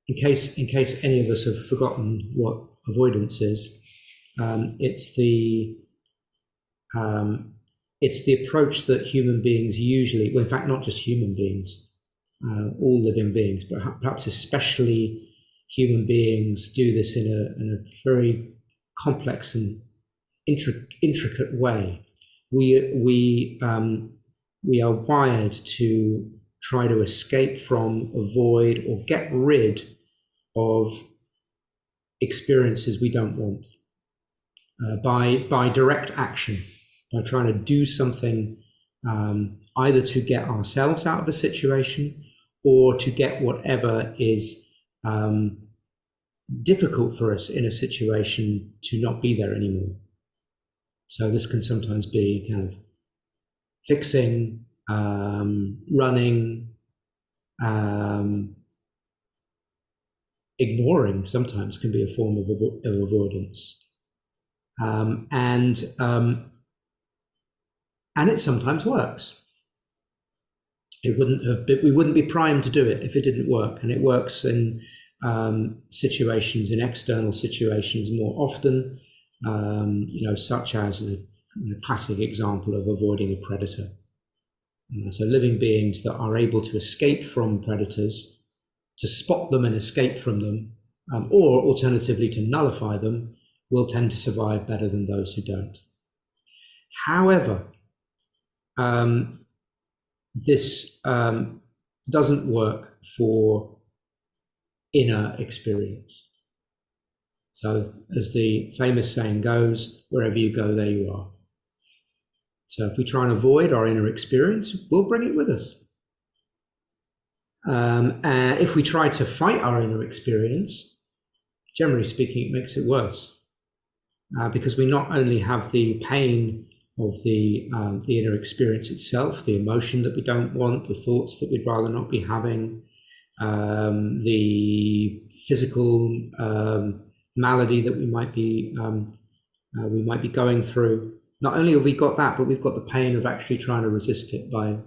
in case any of us have forgotten what avoidance is, it's the approach that human beings usually, well, in fact, not just human beings, all living beings, but perhaps especially human beings, do this in a very complex and intricate way. We are wired to try to escape from, avoid, or get rid of experiences we don't want by direct action, by trying to do something either to get ourselves out of a situation or to get whatever is difficult for us in a situation to not be there anymore. So this can sometimes be kind of fixing, running, ignoring sometimes can be a form of avoidance. And it sometimes works. We wouldn't be primed to do it if it didn't work. And it works in situations, in external situations more often, such as the classic example of avoiding a predator. So living beings that are able to escape from predators, to spot them and escape from them, or alternatively to nullify them, will tend to survive better than those who don't. However, this doesn't work for inner experience. So as the famous saying goes, wherever you go, there you are. So if we try and avoid our inner experience, we'll bring it with us. And if we try to fight our inner experience, generally speaking, it makes it worse. Because we not only have the pain of the inner experience itself, the emotion that we don't want, the thoughts that we'd rather not be having, the physical malady that we might be going through. Not only have we got that, but we've got the pain of actually trying to resist it by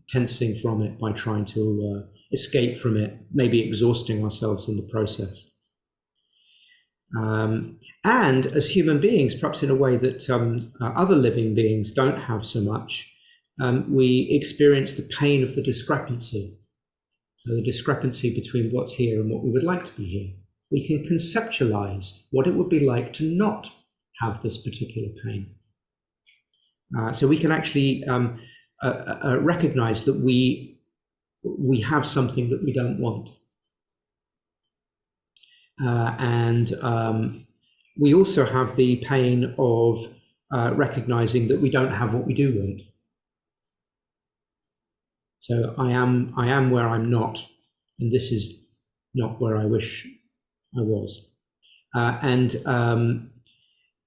tensing from it, by trying to escape from it, maybe exhausting ourselves in the process. And as human beings, perhaps in a way that other living beings don't have so much, we experience the pain of the discrepancy. So the discrepancy between what's here and what we would like to be here. We can conceptualize what it would be like to not have this particular pain. So we can actually recognize that we have something that we don't want. And we also have the pain of recognizing that we don't have what we do want. So I am where I'm not, and this is not where I wish I was.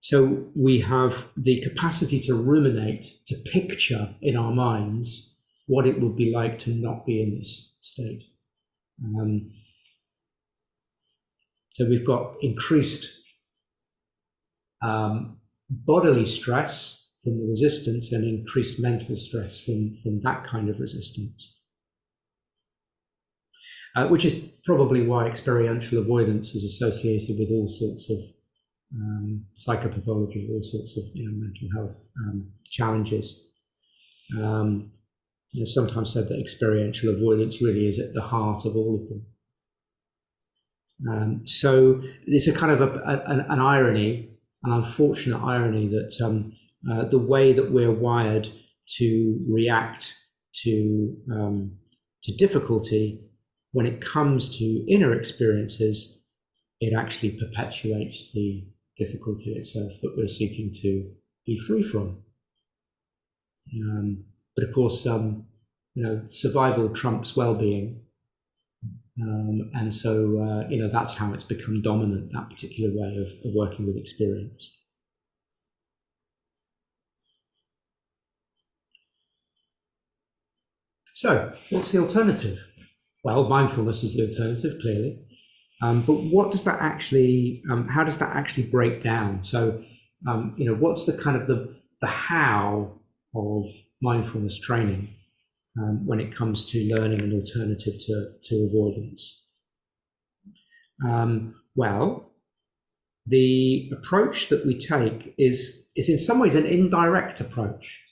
So we have the capacity to ruminate, to picture in our minds what it would be like to not be in this state. So we've got increased bodily stress from the resistance and increased mental stress from that kind of resistance. Which is probably why experiential avoidance is associated with all sorts of psychopathology, all sorts of mental health challenges. It's sometimes said that experiential avoidance really is at the heart of all of them. So it's a kind of an irony, an unfortunate irony that the way that we're wired to react to difficulty when it comes to inner experiences, it actually perpetuates the difficulty itself that we're seeking to be free from. But of course, survival trumps well-being. And so, that's how it's become dominant, that particular way of working with experience. So, what's the alternative? Well, mindfulness is the alternative, clearly. But what does that actually, how does that actually break down? So, what's the kind of the how of mindfulness training when it comes to learning an alternative to avoidance? Well, the approach that we take is in some ways an indirect approach.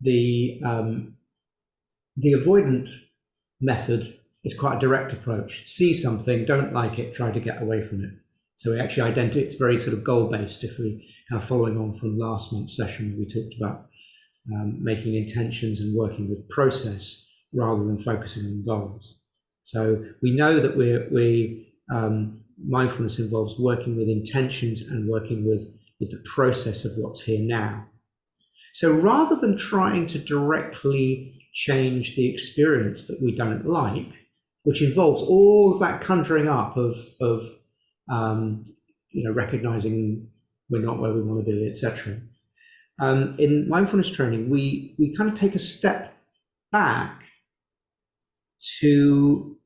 The avoidant method is quite a direct approach. See something, don't like it, try to get away from it. So we actually identify, it's very sort of goal-based. If we kind of following on from last month's session, we talked about making intentions and working with process rather than focusing on goals. So we know that mindfulness involves working with intentions and working with the process of what's here now. So rather than trying to directly change the experience that we don't like, which involves all of that conjuring up of recognizing we're not where we want to be, etc. In mindfulness training, we kind of take a step back to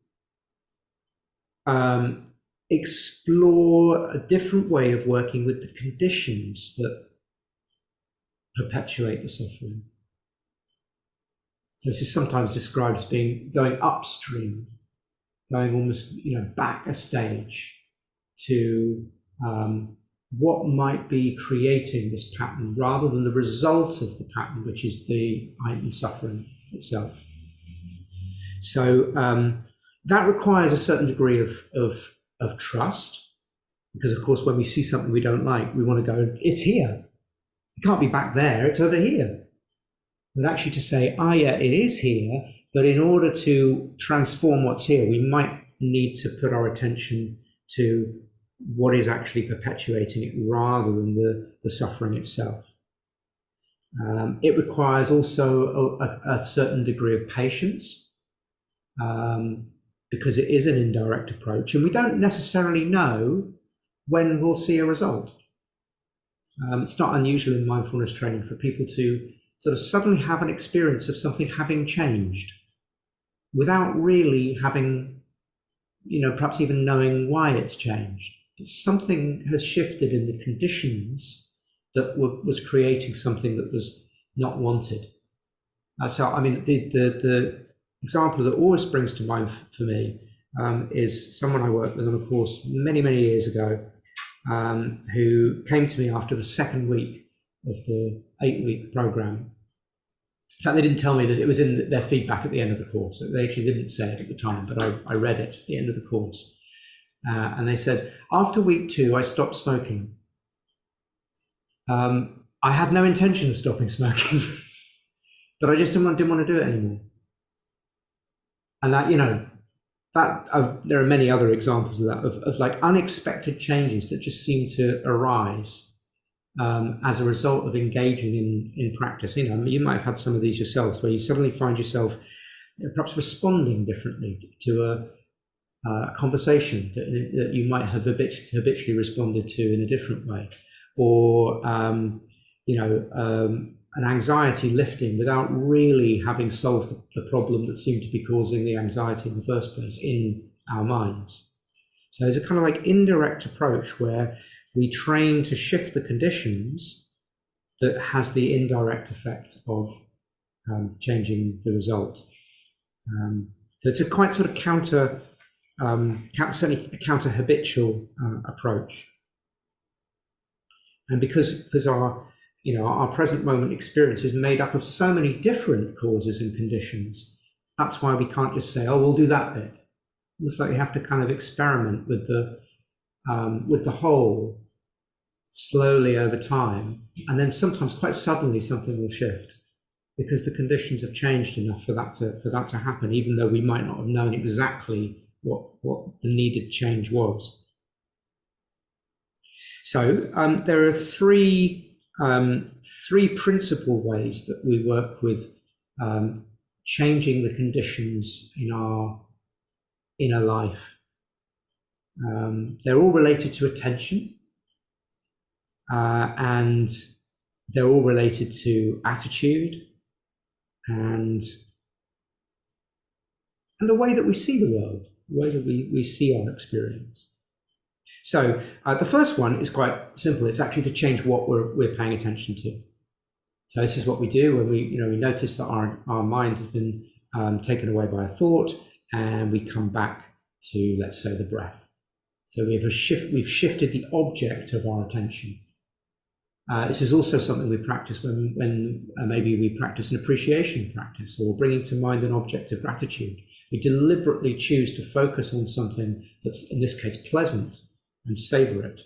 explore a different way of working with the conditions that perpetuate the suffering. So this is sometimes described as going upstream, going almost back a stage to what might be creating this pattern rather than the result of the pattern, which is the heightened suffering itself. So that requires a certain degree of trust, because of course when we see something we don't like, we want to go, it's here. It can't be back there, it's over here. But actually to say, yeah, it is here, but in order to transform what's here, we might need to put our attention to what is actually perpetuating it rather than the suffering itself. It requires also a certain degree of patience, because it is an indirect approach, and we don't necessarily know when we'll see a result. It's not unusual in mindfulness training for people to sort of suddenly have an experience of something having changed without really having, perhaps even knowing why it's changed. It's something has shifted in the conditions that was creating something that was not wanted. So, I mean, the example that always springs to mind for me is someone I worked with on a course many, many years ago, who came to me after the second week of the 8-week program. In fact, they didn't tell me that it was in their feedback at the end of the course. They actually didn't say it at the time, but I read it at the end of the course. And they said, after week 2, I stopped smoking. I had no intention of stopping smoking, but I just didn't want to do it anymore. And that, there are many other examples of that, of like unexpected changes that just seem to arise as a result of engaging in practice. You might have had some of these yourselves, where you suddenly find yourself perhaps responding differently to a conversation that you might have habitually responded to in a different way, or an anxiety lifting without really having solved the problem that seemed to be causing the anxiety in the first place in our minds. So there's a kind of like indirect approach where we train to shift the conditions that has the indirect effect of changing the result. So it's a quite sort of certainly a counter-habitual approach. And because our present moment experience is made up of so many different causes and conditions, that's why we can't just say, we'll do that bit. It's like we have to kind of experiment with the whole slowly over time, and then sometimes quite suddenly something will shift because the conditions have changed enough for that to happen, even though we might not have known exactly what the needed change was. So there are three principal ways that we work with changing the conditions in our inner life. They're all related to attention, and they're all related to attitude and the way that we see the world, the way that we see our experience. So the first one is quite simple. It's actually to change what we're paying attention to. So this is what we do when we notice that our mind has been taken away by a thought. and we come back to, let's say, the breath. So we've shifted the object of our attention. This is also something we practice when maybe we practice an appreciation practice, or bringing to mind an object of gratitude. We deliberately choose to focus on something that's, in this case, pleasant, and savor it.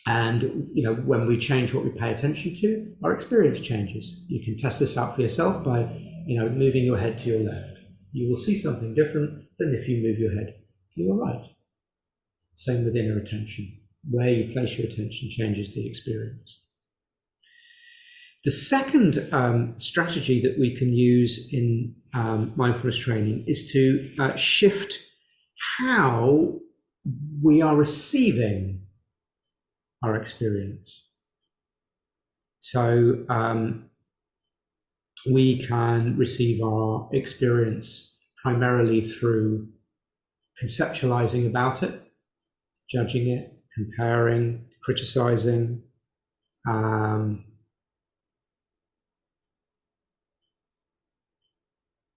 And when we change what we pay attention to, our experience changes. You can test this out for yourself by moving your head to your left. You will see something different than if you move your head to your right. Same with inner attention. Where you place your attention changes the experience. The second strategy that we can use in mindfulness training is to shift how we are receiving our experience. So we can receive our experience primarily through conceptualizing about it, judging it, comparing, criticizing,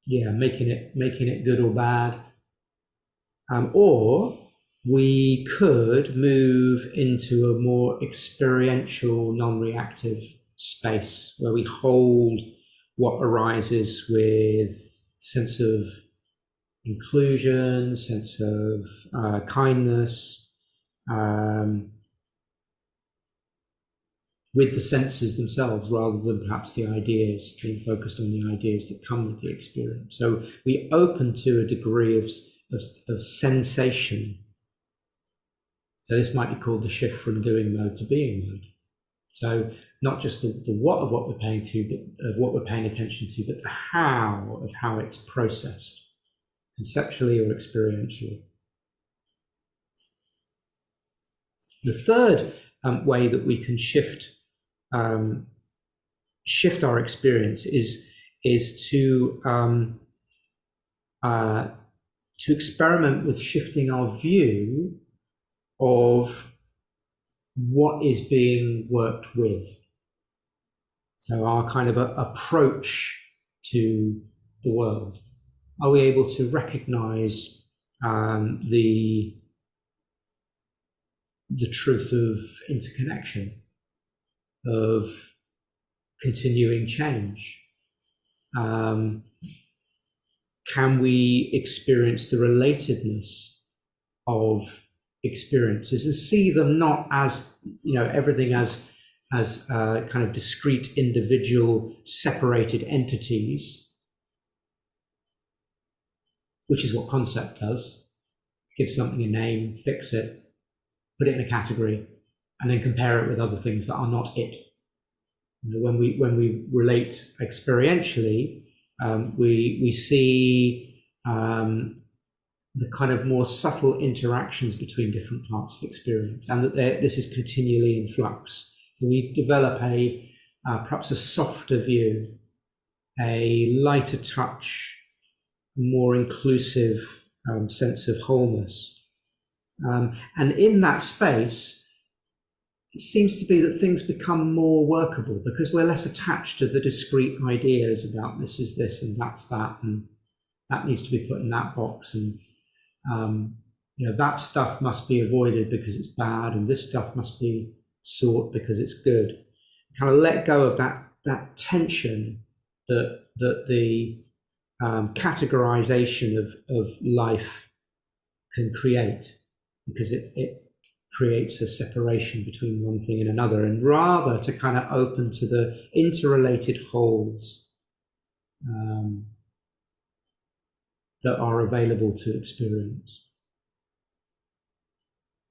making it good or bad, or we could move into a more experiential, non-reactive space where we hold what arises with sense of inclusion, sense of kindness, with the senses themselves, rather than perhaps the ideas, being focused on the ideas that come with the experience. So we open to a degree of sensation. So this might be called the shift from doing mode to being mode. So not just the what of what we're paying attention to, but the how of how it's processed, conceptually or experientially. The third way that we can shift our experience is to experiment with shifting our view of what is being worked with. So our kind of approach to the world. Are we able to recognize the truth of interconnection, of continuing change? Can we experience the relatedness of experiences and see them not as everything as kind of discrete, individual, separated entities, which is what concept does. Give something a name, fix it, put it in a category, and then compare it with other things that are not it. When we relate experientially, we see the kind of more subtle interactions between different parts of experience, and that this is continually in flux. So we develop perhaps a softer view, a lighter touch, more inclusive sense of wholeness. And in that space, it seems to be that things become more workable because we're less attached to the discrete ideas about this is this and that's that, and that needs to be put in that box, and that stuff must be avoided because it's bad, and this stuff must be sought because it's good. Kind of let go of that tension that the categorization of life can create, because it creates a separation between one thing and another, and rather to kind of open to the interrelated wholes that are available to experience.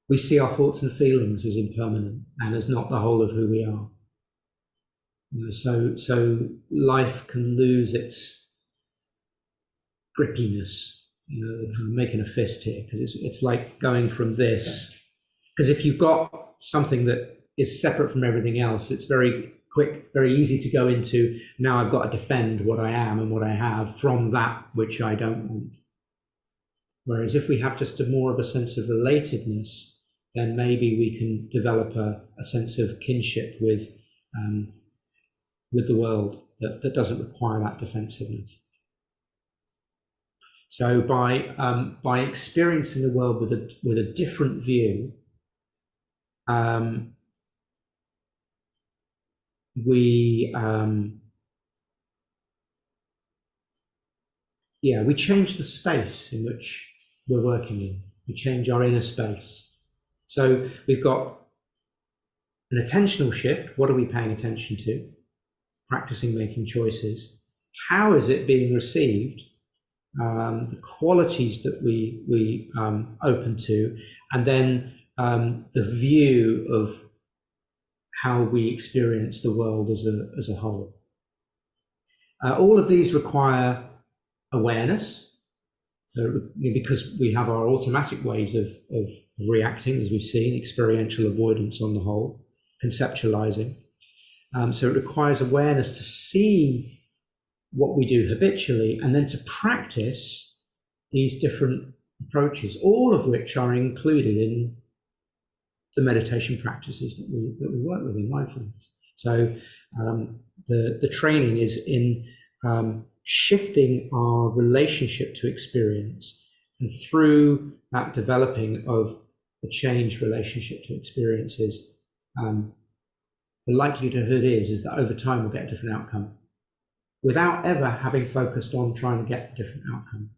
We see our thoughts and feelings as impermanent and as not the whole of who we are. So life can lose its grippiness. I'm making a fist here because it's like going from this. Because if you've got something that is separate from everything else, it's very quick, very easy to go into, now I've got to defend what I am and what I have from that which I don't want. Whereas if we have just more of a sense of relatedness, then maybe we can develop a sense of kinship with the world that doesn't require that defensiveness. So by experiencing the world with a different view, um, we we change the space in which we're working in. We change our inner space. So we've got an attentional shift. What are we paying attention to? Practicing making choices. How is it being received? The qualities that we open to, and then the view of how we experience the world as a whole. All of these require awareness. So, because we have our automatic ways of reacting, as we've seen, experiential avoidance on the whole, conceptualizing. So it requires awareness to see what we do habitually and then to practice these different approaches, all of which are included in the meditation practices that we work with in mindfulness. So the training is in shifting our relationship to experience, and through that developing of the changed relationship to experiences, the likelihood is that over time we'll get a different outcome without ever having focused on trying to get a different outcome.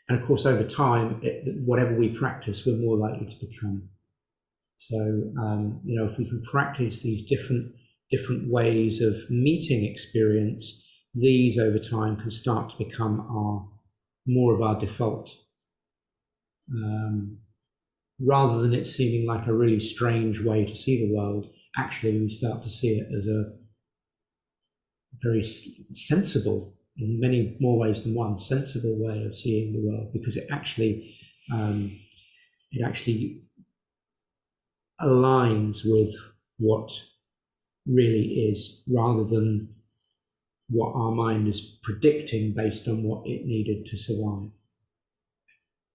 And of course, over time, whatever we practice, we're more likely to become. So, if we can practice these different ways of meeting experience, these over time can start to become more of our default, rather than it seeming like a really strange way to see the world. Actually, we start to see it as a very sensible, in many more ways than one, sensible way of seeing the world, because it actually aligns with what really is, rather than what our mind is predicting based on what it needed to survive.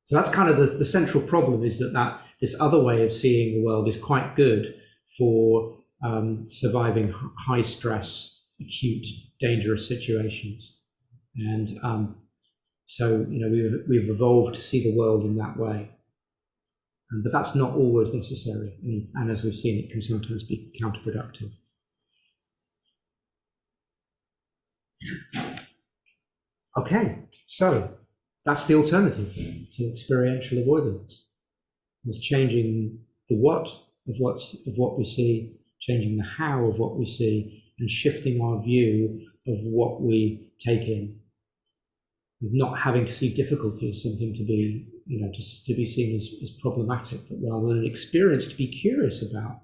So that's kind of the central problem, is that this other way of seeing the world is quite good for surviving high stress, acute, dangerous situations. And so we've evolved to see the world in that way. But that's not always necessary. And as we've seen, it can sometimes be counterproductive. Okay, so that's the alternative to experiential avoidance. It's changing the what of what we see, changing the how of what we see, and shifting our view of what we take in. Not having to see difficulty as something to be, to be seen as problematic, but rather an experience to be curious about.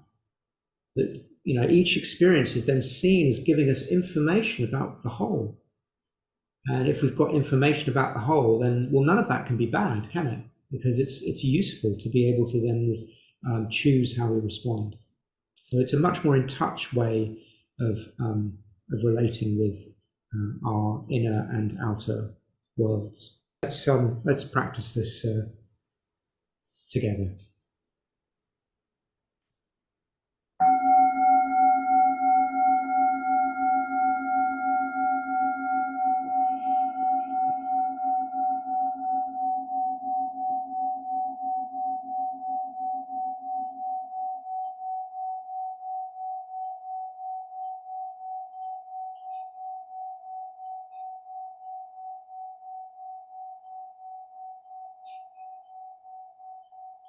That each experience is then seen as giving us information about the whole. And if we've got information about the whole, then none of that can be bad, can it? Because it's useful to be able to then choose how we respond. So it's a much more in touch way of relating with our inner and outer worlds. Let's practice this together.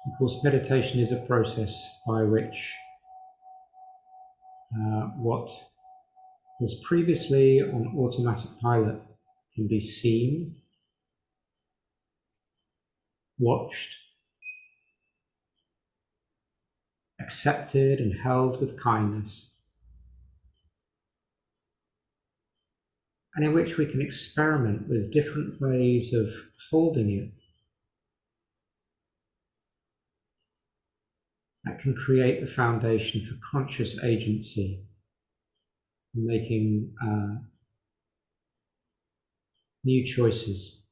Of course, meditation is a process by which what was previously on automatic pilot can be seen, watched, accepted, and held with kindness, and in which we can experiment with different ways of holding it that can create the foundation for conscious agency, making new choices.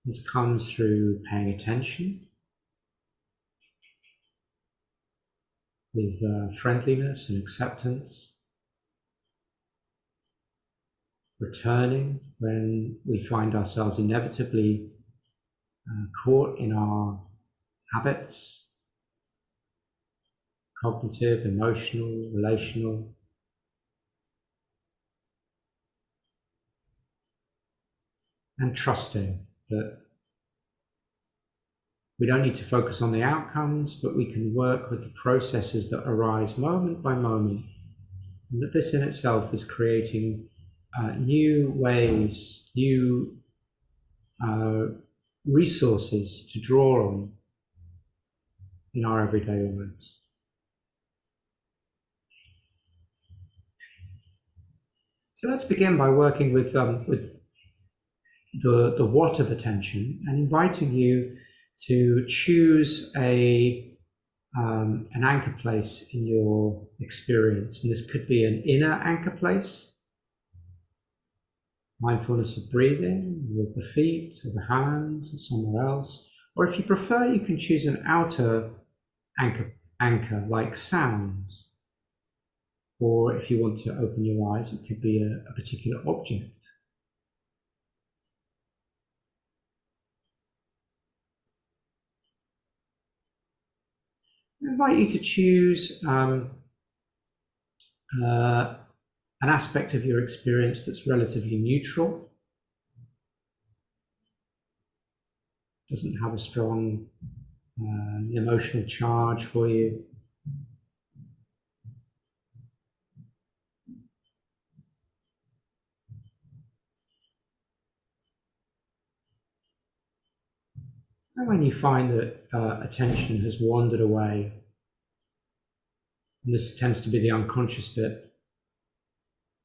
This comes through paying attention, with friendliness and acceptance, returning when we find ourselves inevitably caught in our habits, cognitive, emotional, relational, and trusting that we don't need to focus on the outcomes, but we can work with the processes that arise moment by moment. And that this in itself is creating new ways, new uh, resources to draw on in our everyday lives. So let's begin by working with the what of attention and inviting you to choose an anchor place in your experience. And this could be an inner anchor place, mindfulness of breathing, or of the feet, or the hands, or somewhere else. Or if you prefer, you can choose an outer anchor like sounds. Or if you want to open your eyes, it could be a particular object. I invite you to choose an aspect of your experience that's relatively neutral, doesn't have a strong emotional charge for you. And when you find that attention has wandered away, and this tends to be the unconscious bit,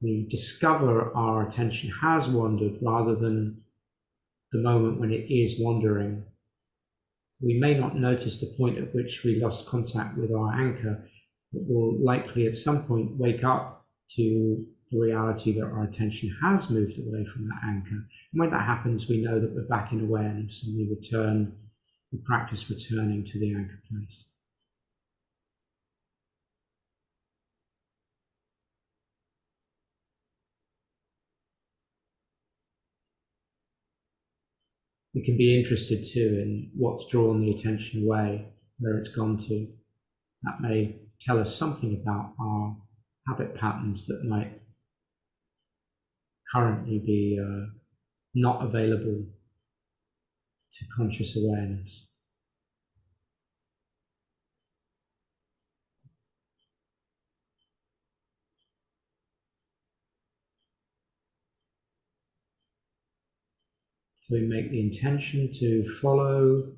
we discover our attention has wandered rather than the moment when it is wandering. So we may not notice the point at which we lost contact with our anchor, but we'll likely at some point wake up to the reality that our attention has moved away from that anchor. And when that happens, we know that we're back in awareness and we practice returning to the anchor place. We can be interested too in what's drawn the attention away, where it's gone to. That may tell us something about our habit patterns that might currently be not available to conscious awareness. So we make the intention to follow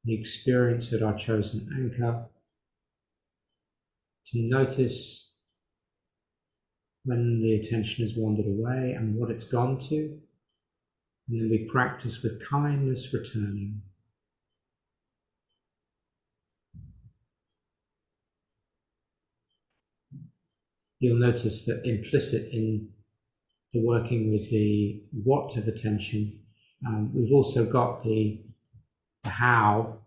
the experience at our chosen anchor, to notice when the attention has wandered away and what it's gone to. And then we practice with kindness returning. You'll notice that implicit in the working with the what of attention, we've also got the how,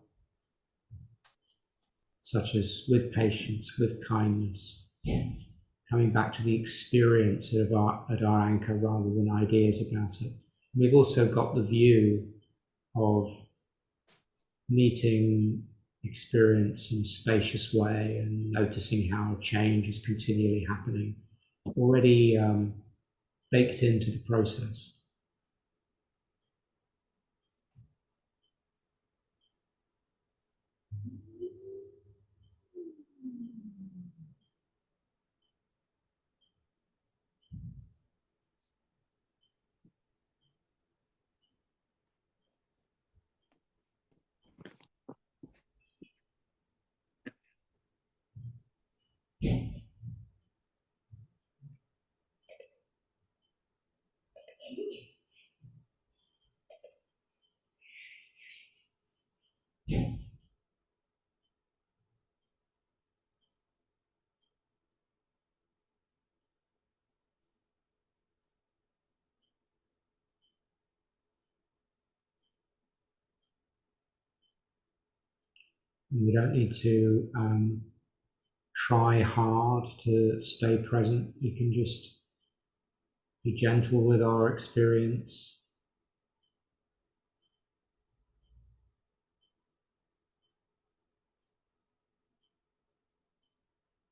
such as with patience, with kindness, coming back to the experience at our anchor rather than ideas about it. And we've also got the view of meeting experience in a spacious way and noticing how change is continually happening, already baked into the process. And we don't need to try hard to stay present. You can just be gentle with our experience.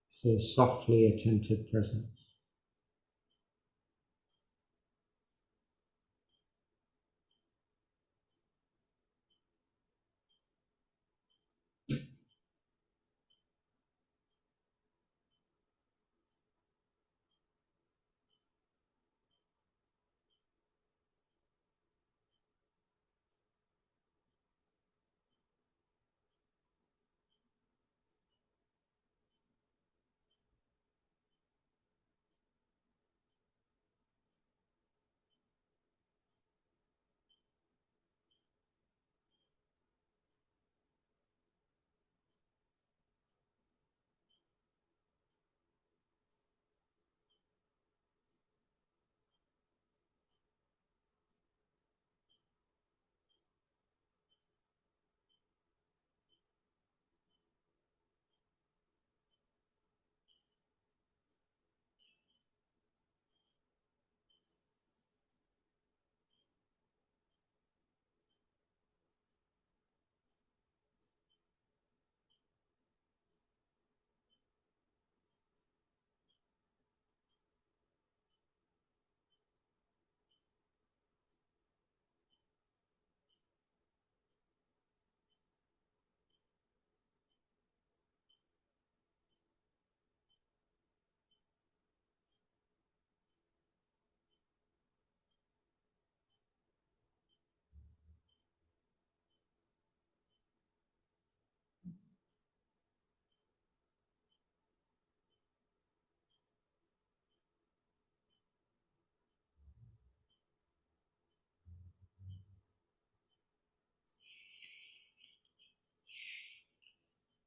Still softly attentive presence.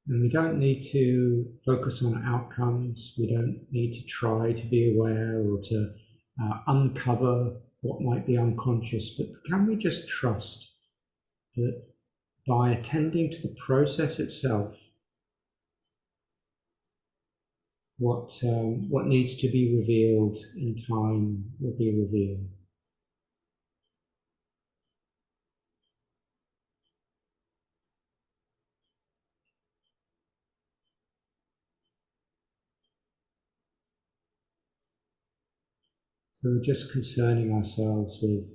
And we don't need to focus on outcomes. We don't need to try to be aware or to uncover what might be unconscious. But can we just trust that by attending to the process itself, what needs to be revealed in time will be revealed? So we're just concerning ourselves with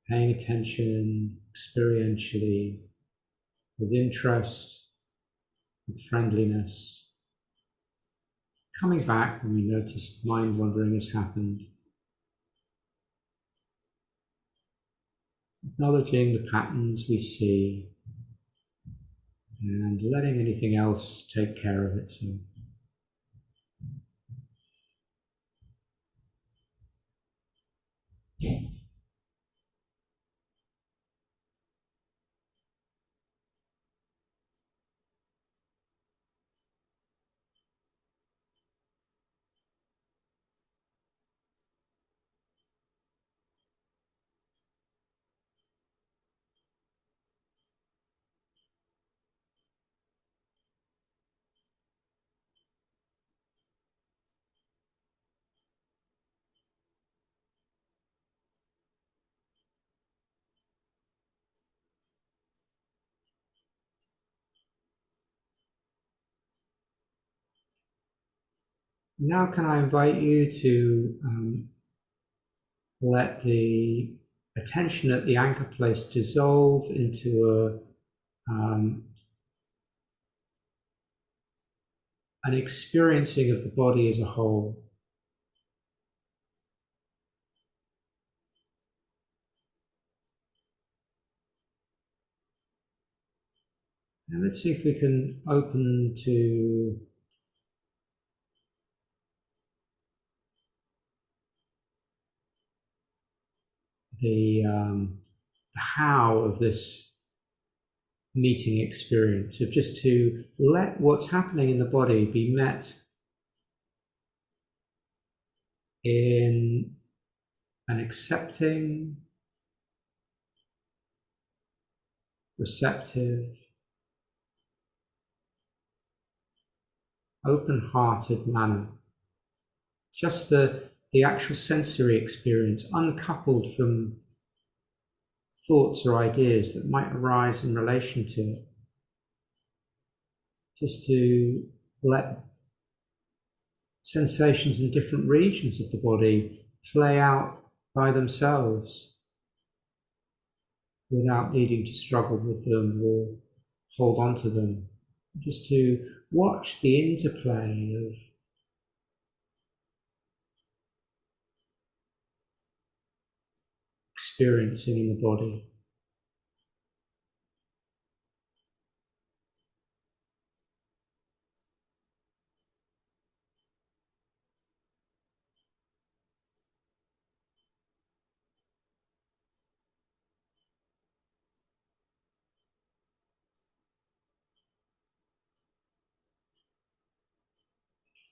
paying attention experientially, with interest, with friendliness, coming back when we notice mind wandering has happened, acknowledging the patterns we see and letting anything else take care of itself. Now, can I invite you to let the attention at the anchor place dissolve into an experiencing of the body as a whole. And let's see if we can open to the how of this meeting experience, of just to let what's happening in the body be met in an accepting, receptive, open-hearted manner. Just the actual sensory experience, uncoupled from thoughts or ideas that might arise in relation to it. Just to let sensations in different regions of the body play out by themselves without needing to struggle with them or hold on to them. Just to watch the interplay of experiencing in the body.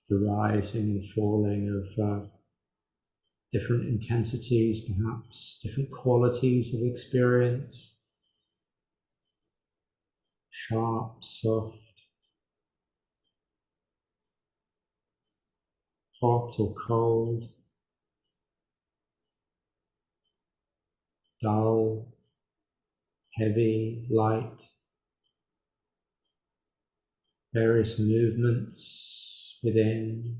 The rising and falling of different intensities, perhaps different qualities of experience, sharp, soft, hot or cold, dull, heavy, light, various movements within.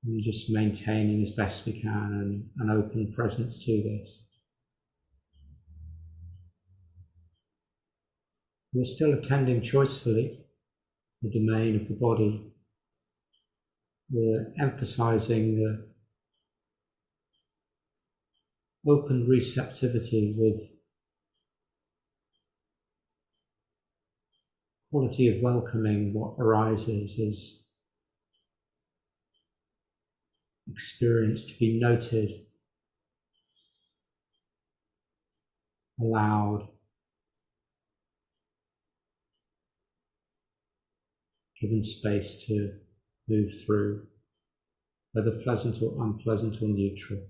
And just maintaining as best we can an open presence to this. We're still attending choicefully the domain of the body. We're emphasizing the open receptivity with quality of welcoming what arises as experience to be noted, allowed, given space to move through, whether pleasant or unpleasant or neutral.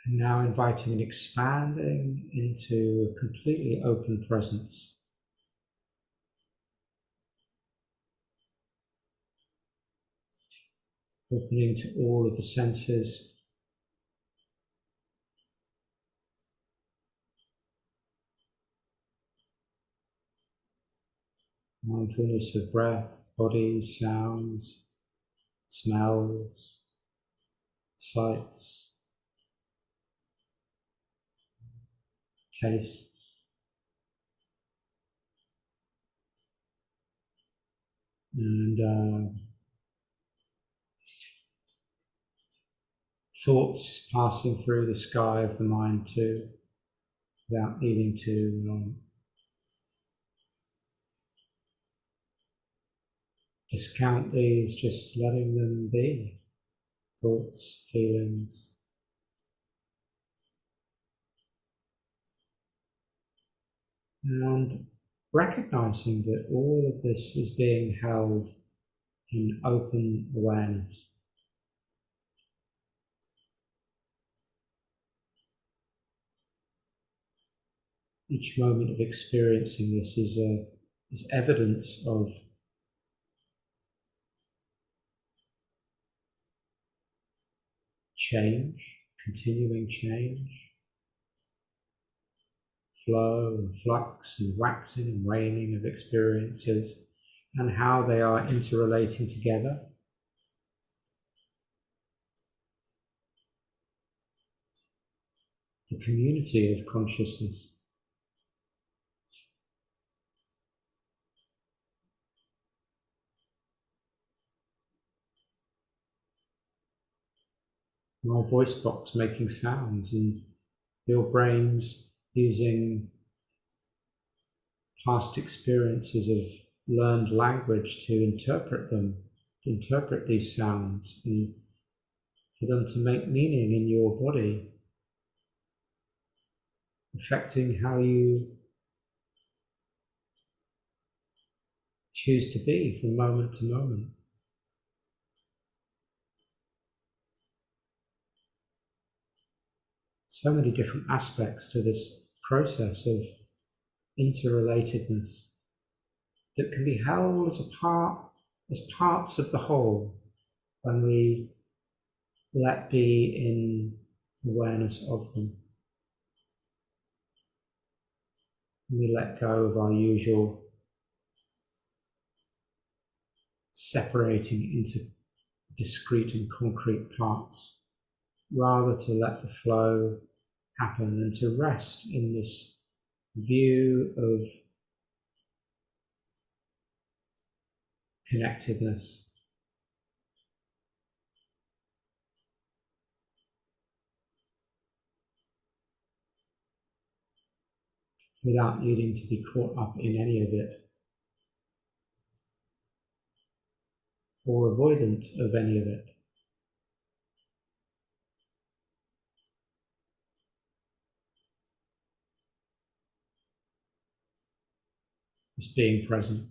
And now inviting and expanding into a completely open presence. Opening to all of the senses. Mindfulness of breath, body, sounds, smells, sights, tastes, and thoughts passing through the sky of the mind too, without needing to discount these, just letting them be. Thoughts, feelings, and recognizing that all of this is being held in open awareness. Each moment of experiencing this is evidence of change, continuing change, flow and flux and waxing and waning of experiences, and how they are interrelating together. The community of consciousness. My voice box making sounds, and your brains using past experiences of learned language to interpret them, to interpret these sounds, and for them to make meaning in your body, affecting how you choose to be from moment to moment. So many different aspects to this process of interrelatedness that can be held as as parts of the whole when we let be in awareness of them. We let go of our usual separating into discrete and concrete parts, rather to let the flow happen and to rest in this view of connectedness, without needing to be caught up in any of it or avoidant of any of it. Just being present.